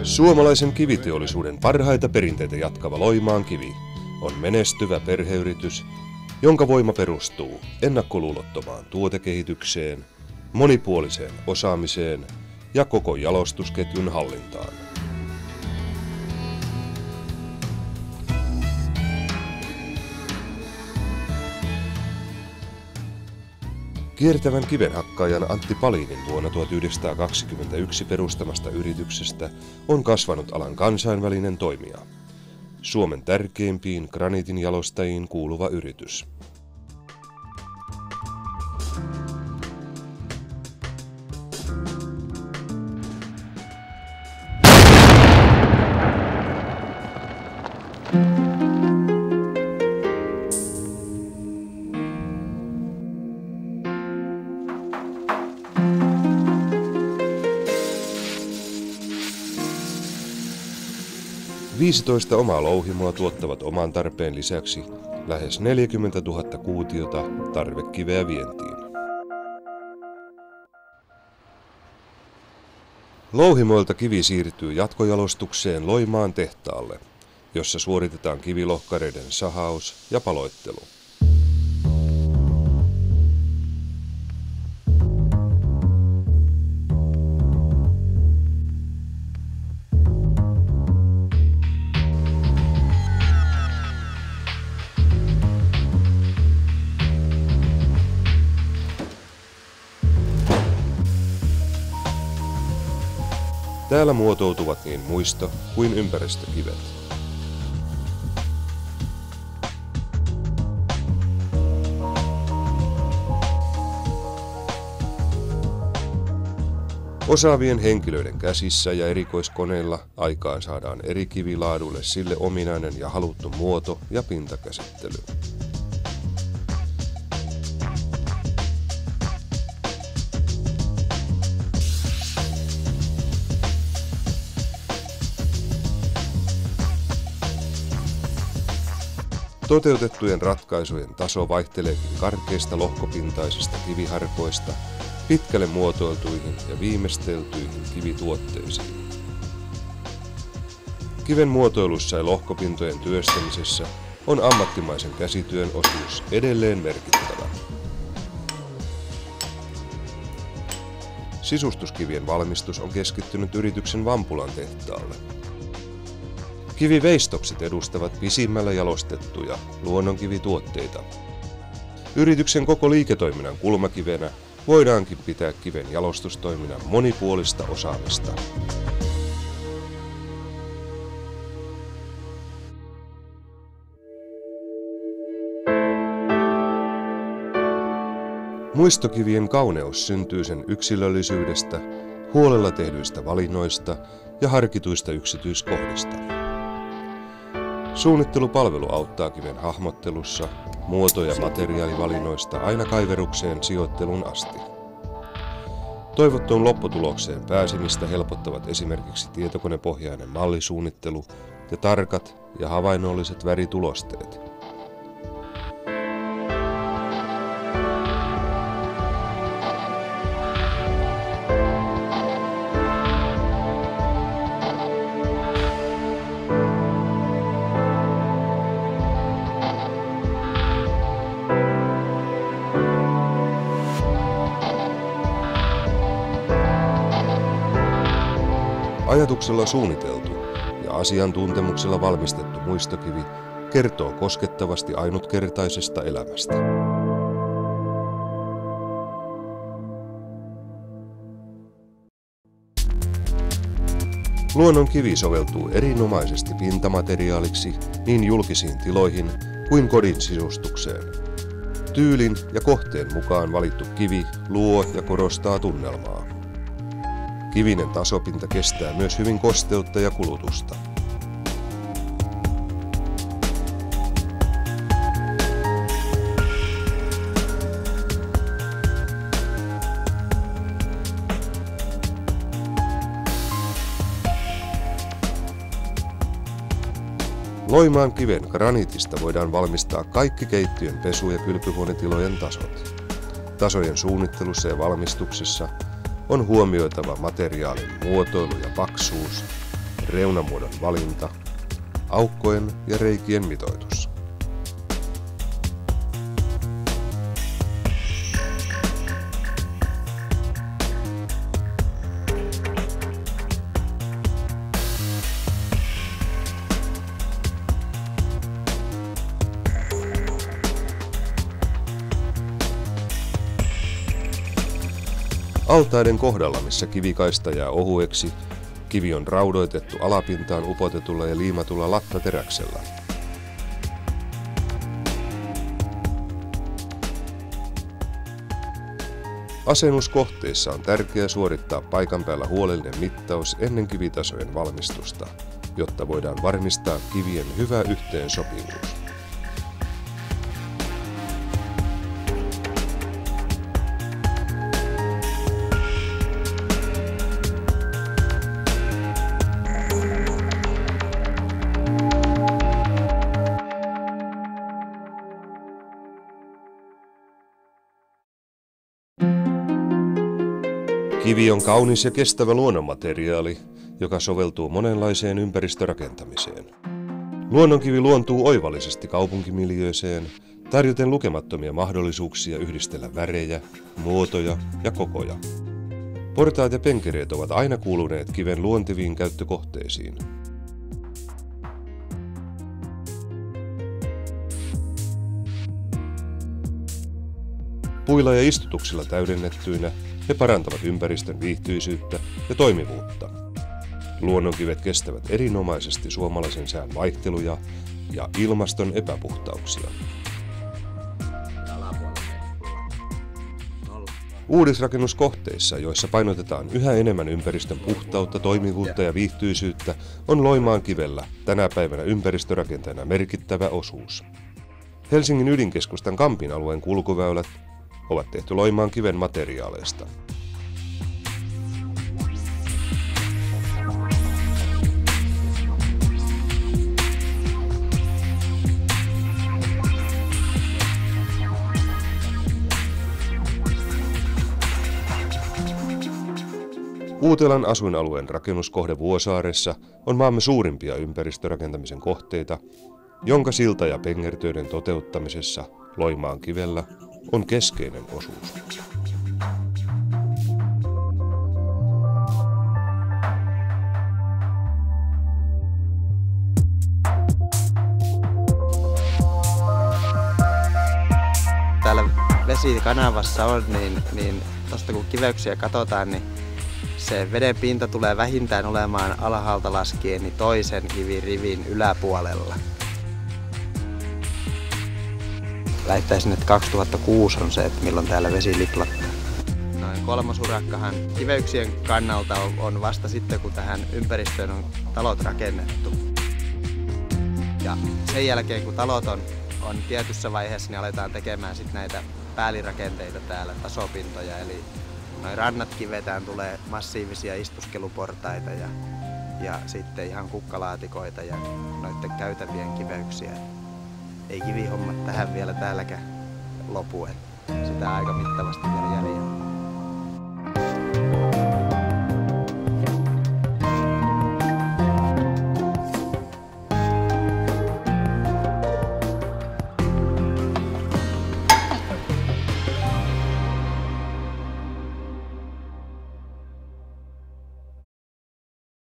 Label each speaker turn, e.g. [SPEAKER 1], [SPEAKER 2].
[SPEAKER 1] Suomalaisen kiviteollisuuden parhaita perinteitä jatkava Loimaan kivi on menestyvä perheyritys, jonka voima perustuu ennakkoluulottomaan tuotekehitykseen, monipuoliseen osaamiseen ja koko jalostusketjun hallintaan. Kiertävän kivenhakkaajan Antti Palinin vuonna 1921 perustamasta yrityksestä on kasvanut alan kansainvälinen toimija. Suomen tärkeimpiin graniitin jalostajiin kuuluva yritys. Viisitoista omaa louhimoa tuottavat oman tarpeen lisäksi lähes 40 000 kuutiota tarvekiveä vientiin. Louhimoilta kivi siirtyy jatkojalostukseen Loimaan tehtaalle, jossa suoritetaan kivilohkareiden sahaus ja paloittelu. Täällä muotoutuvat niin muisto- kuin ympäristökivet. Osaavien henkilöiden käsissä ja erikoiskoneilla aikaan saadaan eri kivilaaduille sille ominainen ja haluttu muoto ja pintakäsittely. Toteutettujen ratkaisujen taso vaihteleekin karkeista lohkopintaisista kiviharkoista pitkälle muotoiltuihin ja viimeisteltyihin kivituotteisiin. Kiven muotoilussa ja lohkopintojen työstämisessä on ammattimaisen käsityön osuus edelleen merkittävä. Sisustuskivien valmistus on keskittynyt yrityksen Vampulan tehtaalle. Kiviveistokset edustavat pisimmällä jalostettuja luonnonkivituotteita. Yrityksen koko liiketoiminnan kulmakivenä voidaankin pitää kiven jalostustoiminnan monipuolista osaamista. Muistokivien kauneus syntyy sen yksilöllisyydestä, huolella tehdyistä valinnoista ja harkituista yksityiskohdista. Suunnittelupalvelu auttaa kiven hahmottelussa, muoto- ja materiaalivalinnoista aina kaiverukseen sijoittelun asti. Toivottuun lopputulokseen pääsemistä helpottavat esimerkiksi tietokonepohjainen mallisuunnittelu ja tarkat ja havainnolliset väritulosteet. Ajatuksella suunniteltu ja asiantuntemuksella valmistettu muistokivi kertoo koskettavasti ainutkertaisesta elämästä. Luonnonkivi soveltuu erinomaisesti pintamateriaaliksi niin julkisiin tiloihin kuin kodin sisustukseen. Tyylin ja kohteen mukaan valittu kivi luo ja korostaa tunnelmaa. Kivinen tasopinta kestää myös hyvin kosteutta ja kulutusta. Loimaan kiven graniitista voidaan valmistaa kaikki keittiön pesu- ja kylpyhuonetilojen tasot. Tasojen suunnittelussa ja valmistuksessa on huomioitava materiaalin muotoilu ja paksuus, reunamuodon valinta, aukkojen ja reikien mitoitus. Altaiden kohdalla, missä kivikaista jää ohueksi, kivi on raudoitettu alapintaan upotetulla ja liimatulla lattateräksellä. Asennuskohteissa on tärkeää suorittaa paikan päällä huolellinen mittaus ennen kivitasojen valmistusta, jotta voidaan varmistaa kivien hyvä yhteensopivuus. Kivi on kaunis ja kestävä luonnonmateriaali, joka soveltuu monenlaiseen ympäristörakentamiseen. Luonnonkivi luontuu oivallisesti kaupunkimiljööseen, tarjoten lukemattomia mahdollisuuksia yhdistellä värejä, muotoja ja kokoja. Portaat ja penkereet ovat aina kuuluneet kiven luonteviin käyttökohteisiin. Puilla ja istutuksilla täydennettyinä he parantavat ympäristön viihtyisyyttä ja toimivuutta. Luonnonkivet kestävät erinomaisesti suomalaisen sään vaihteluja ja ilmaston epäpuhtauksia. Uudisrakennuskohteissa, joissa painotetaan yhä enemmän ympäristön puhtautta, toimivuutta ja viihtyisyyttä, on Loimaan kivellä tänä päivänä ympäristörakentajana merkittävä osuus. Helsingin ydinkeskustan Kampin alueen kulkuväylät ovat tehty Loimaan kiven materiaaleista. Uutelan asuinalueen rakennuskohde Vuosaaressa on maamme suurimpia ympäristörakentamisen kohteita, jonka silta- ja pengertöiden toteuttamisessa Loimaan kivellä on keskeinen osuus.
[SPEAKER 2] Täällä vesikanavassa on, niin tuosta kun kiveyksiä katsotaan, niin se veden pinta tulee vähintään olemaan alhaalta laskien niin toisen kivirivin yläpuolella. Väittäisin, että 2006 on se, että milloin täällä vesi liplattaa. Noin 3. urakkahan kiveyksien kannalta on vasta sitten, kun tähän ympäristöön on talot rakennettu. Ja sen jälkeen, kun talot on tietyssä vaiheessa, niin aletaan tekemään sit näitä päällirakenteita täällä, tasopintoja. Eli noin rannat kivetään, tulee massiivisia istuskeluportaita ja sitten ihan kukkalaatikoita ja noiden käytävien kiveyksiä. Ei kivihommat tähän vielä täälläkään lopu, sitä aika mittavasti vielä jäljellä.